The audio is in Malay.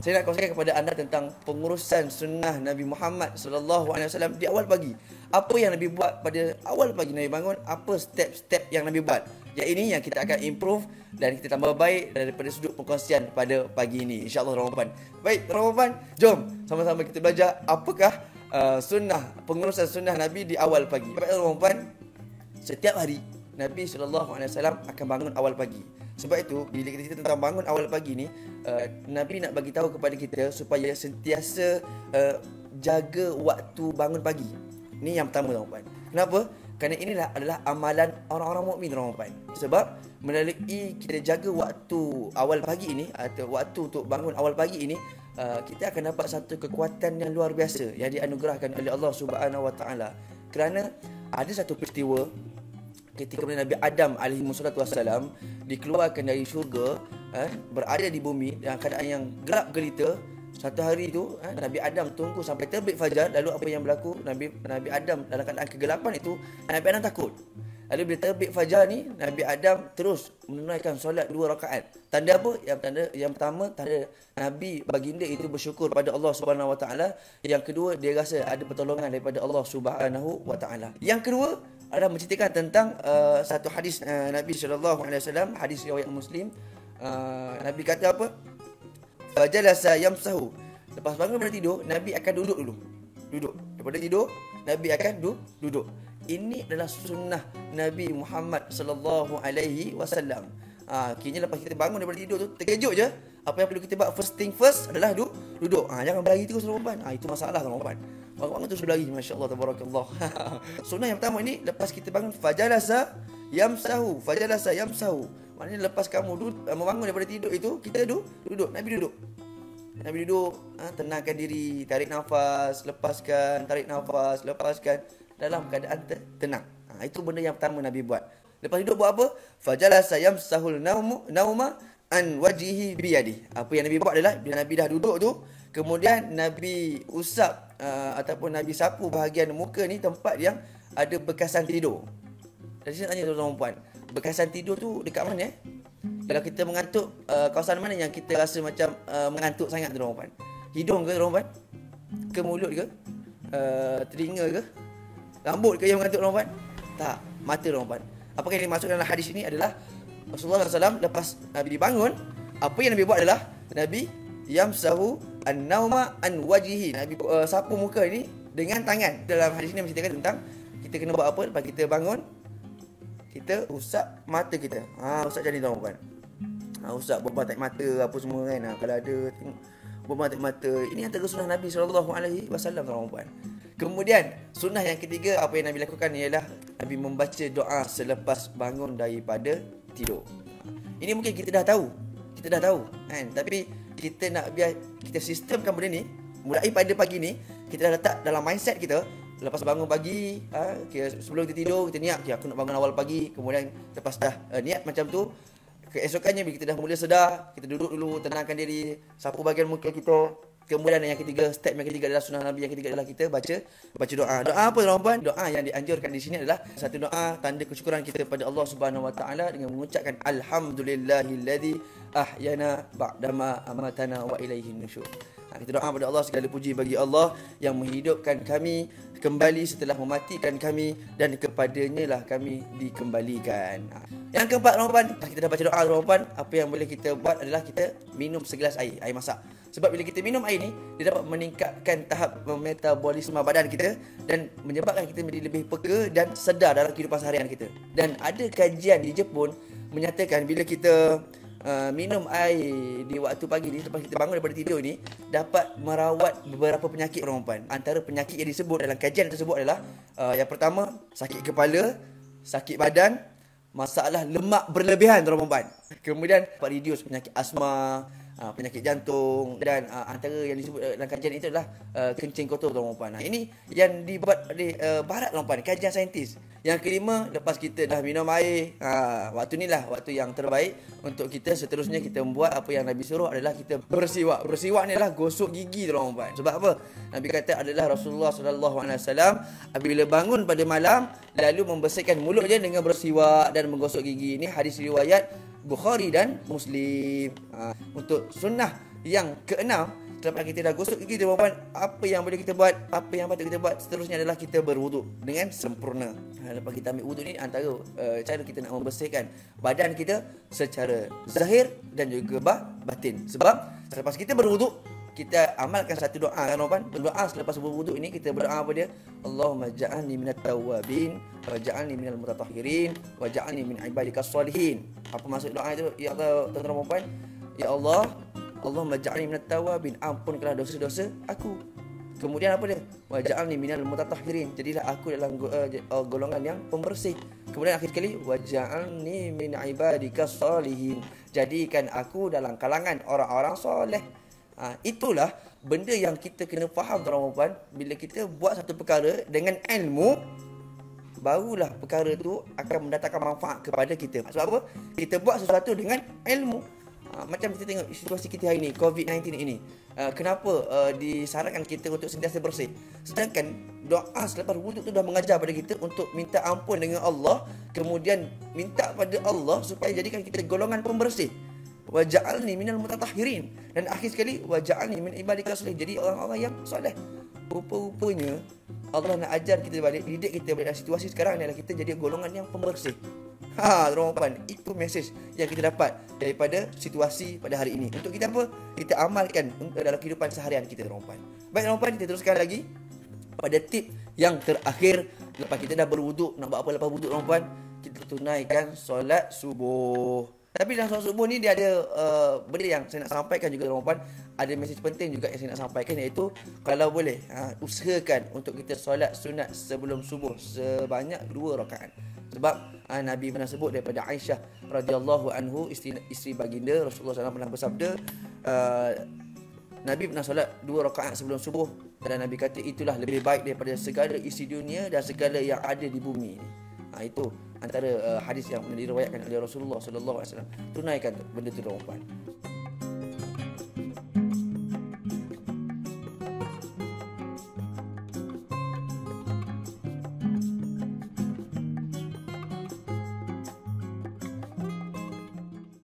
Saya nak kongsikan kepada anda tentang pengurusan sunnah Nabi Muhammad SAW di awal pagi. Apa yang Nabi buat pada awal pagi Nabi bangun, apa step-step yang Nabi buat. Yang ini yang kita akan improve dan kita tambah baik daripada sudut perkongsian pada pagi ini. InsyaAllah Ramadan. Baik, Ramadan, jom sama-sama kita belajar apakah pengurusan sunnah Nabi di awal pagi. Baik, Ramadan, setiap hari Nabi SAW akan bangun awal pagi. Sebab itu, bila kita cerita tentang bangun awal pagi ni, Nabi nak bagi tahu kepada kita supaya sentiasa jaga waktu bangun pagi. Ni yang pertama, tuan-tuan. Kenapa? Kerana inilah adalah amalan orang-orang mukmin, tuan-tuan. Sebab melalui kita jaga waktu awal pagi ini, atau waktu untuk bangun awal pagi ini, kita akan dapat satu kekuatan yang luar biasa yang dianugerahkan oleh Allah Subhanahu Wa Taala. Kerana ada satu peristiwa ketika Nabi Adam alaihissalam dikeluarkan dari syurga, berada di bumi dalam keadaan yang gelap gelita. Satu hari tu Nabi Adam tunggu sampai terbit fajar. Lalu apa yang berlaku? Nabi Adam dalam keadaan kegelapan itu, Nabi Adam takut. Lalu bila terbit fajar ni, Nabi Adam terus menunaikan solat 2 rakaat. Tanda apa? Yang pertama, tanda Nabi baginda itu bersyukur pada Allah Subhanahu Wa Taala. Yang kedua, dia rasa ada pertolongan daripada Allah Subhanahu Wa Taala. Yang kedua adalah menceritakan tentang satu hadis Nabi SAW, hadis riwayat Muslim. Nabi kata apa? Fajalasa yamsahu. Lepas bangun daripada tidur, Nabi akan duduk dulu. Duduk. Daripada tidur, Nabi akan duduk. Ini adalah sunnah Nabi Muhammad sallallahu alaihi wasallam. Kini lepas kita bangun daripada tidur tu, terkejut je. Apa yang perlu kita buat first thing first adalah duduk. Jangan berlari terus tuan-tuan. Itu masalah tuan-tuan. Bangun terus berlari, masya-Allah tabarakallah. Sunnah yang pertama ini, lepas kita bangun, fajalasa yamsahu. Maknanya lepas kamu bangun daripada tidur itu, kita duduk. Nabi duduk, tenangkan diri, tarik nafas, lepaskan, tarik nafas, lepaskan, dalam keadaan tenang. Itu benda yang pertama Nabi buat. Lepas duduk buat apa? Fajalasa yamsahul nauma an wajihi biyadi. Apa yang Nabi buat adalah bila Nabi dah duduk tu, kemudian Nabi usap ataupun Nabi sapu bahagian muka ni, tempat yang ada bekasan tidur. Jadi saya tanya tuan-tuan, bekasan tidur tu dekat mana? Kalau kita mengantuk, kawasan mana yang kita rasa macam mengantuk sangat tuan-tuan? Hidung ke tuan-tuan? Ke mulut ke? Telinga ke? Rambut ke yang mengantuk tuan-tuan? Tak, mata tuan-tuan. Apa yang dimaksud dalam hadis ini adalah Rasulullah SAW lepas Nabi dibangun, apa yang Nabi buat adalah Nabi yamsahu an-nauma an wajihi. Nabi sapu muka ini dengan tangan. Dalam hadis ini menceritakan tentang kita kena buat apa lepas kita bangun. Kita usap mata kita. Usap jadi tuan-tuan. Usap buat tarik mata apa semua kan. Kalau ada tengok buat tarik mata. Ini antara sunnah Nabi SAW tuan-tuan. Kemudian sunnah yang ketiga, apa yang Nabi lakukan ialah Nabi membaca doa selepas bangun daripada tidur. Ini mungkin kita dah tahu kan, tapi kita nak biar kita sistemkan benda ni mulai pada pagi ni. Kita dah letak dalam mindset kita, lepas bangun pagi, sebelum kita tidur, kita niat, aku nak bangun awal pagi. Kemudian lepas dah niat macam tu, keesokannya bila kita dah mula sedar, kita duduk dulu, tenangkan diri, sapu bahagian muka kita. Kemudian yang ketiga, step yang ketiga adalah sunnah Nabi yang ketiga adalah kita baca doa. Doa apa tuan-tuan? Doa yang dianjurkan di sini adalah satu doa tanda kesyukuran kita kepada Allah Subhanahu Wa Taala dengan mengucapkan alhamdulillahilladzi ahyana ba'dama amatana wa ilaihin nusyur. Kita doa kepada Allah, segala puji bagi Allah yang menghidupkan kami kembali setelah mematikan kami, dan kepadanya lah kami dikembalikan. Yang keempat tuan-tuan, kita dah baca doa tuan-tuan, apa yang boleh kita buat adalah kita minum segelas air masak. Sebab bila kita minum air ni, dia dapat meningkatkan tahap metabolisme badan kita dan menyebabkan kita menjadi lebih peka dan sedar dalam kehidupan seharian kita. Dan ada kajian di Jepun menyatakan bila kita minum air di waktu pagi ni, lepas kita bangun daripada tidur ni, dapat merawat beberapa penyakit tuan-tuan. Antara penyakit yang disebut dalam kajian tersebut adalah yang pertama, sakit kepala, sakit badan, masalah lemak berlebihan tuan-tuan. Kemudian dapat reduce penyakit asma, penyakit jantung, dan antara yang disebut dalam kajian itu adalah kencing kotor tuan-tuan. Ini yang dibuat oleh barat tuan-tuan, kajian saintis. Yang kelima, lepas kita dah minum air, waktu inilah waktu yang terbaik untuk kita seterusnya kita membuat apa yang Nabi suruh adalah kita bersiwak. Bersiwak ni adalah gosok gigi tuan-tuan. Sebab apa? Nabi kata adalah Rasulullah SAW apabila bangun pada malam lalu membersihkan mulutnya dengan bersiwak dan menggosok gigi. Ini hadis riwayat Bukhari dan Muslim. Untuk sunnah Yang keenam, selepas kita dah gosok gigi tuan-tuan, apa yang boleh kita buat, apa yang patut kita buat seterusnya adalah kita berwuduk dengan sempurna. Lepas kita ambil wuduk ni, antara cara kita nak membersihkan badan kita secara zahir dan juga batin. Sebab selepas kita berwuduk, kita amalkan satu doa kan tuan-tuan. Doa selepas berwuduk ini kita berdoa apa dia? Allahumma ja'alni minat tawwabin wa ja'alni minal mutatahhirin wa ja'alni min ibadikas salihin. Apa maksud doa itu? Ya Allah, tuan-tuan dan puan, ya Allah, Allahumma ja'alni minat tawwabin, ampunkanlah dosa-dosa aku. Kemudian apa dia? Wa ja'alni minal mutatahhirin, jadilah aku dalam golongan yang pembersih. Kemudian akhir sekali, wa ja'alni min ibadikas salihin, jadikan aku dalam kalangan orang-orang soleh. Itulah benda yang kita kena faham tuan-tuan. Bila kita buat satu perkara dengan ilmu, barulah perkara tu akan mendatangkan manfaat kepada kita. Sebab apa? Kita buat sesuatu dengan ilmu. Macam kita tengok situasi kita hari ni, COVID-19 ini, kenapa disarankan kita untuk sentiasa bersih, sedangkan doa selepas wuduk tu dah mengajar pada kita untuk minta ampun dengan Allah, kemudian minta pada Allah supaya jadikan kita golongan pembersih. Wa ja'alni minal mutatahhirin, dan akhir sekali wa ja'alni min ibadikas salihin, jadi orang-orang yang soleh. Rupa-rupanya Allah nak ajar kita balik, didik kita balik dalam situasi sekarang ni adalah kita jadi golongan yang pembersih. Teman-teman, itu mesej yang kita dapat daripada situasi pada hari ini. Untuk kita apa? Kita amalkan dalam kehidupan seharian kita, teman-teman. Baik teman-teman, kita teruskan lagi pada tip yang terakhir. Lepas kita dah berwuduk, nak buat apa lepas wuduk, teman-teman? Kita tunaikan solat subuh. Tapi dalam solat subuh ni dia ada benda yang saya nak sampaikan juga, teman-teman. Ada mesej penting juga yang saya nak sampaikan, iaitu kalau boleh usahakan untuk kita solat sunat sebelum subuh sebanyak 2 rakaat. Sebab Nabi pernah sebut daripada Aisyah radhiyallahu anhu, isteri baginda Rasulullah SAW, pernah bersabda, Nabi pernah solat 2 rakaat sebelum subuh, dan Nabi kata itulah lebih baik daripada segala isi dunia dan segala yang ada di bumi ini. Itu antara hadis yang diriwayatkan oleh Rasulullah SAW. Tunaikan benda tu, tuan-tuan.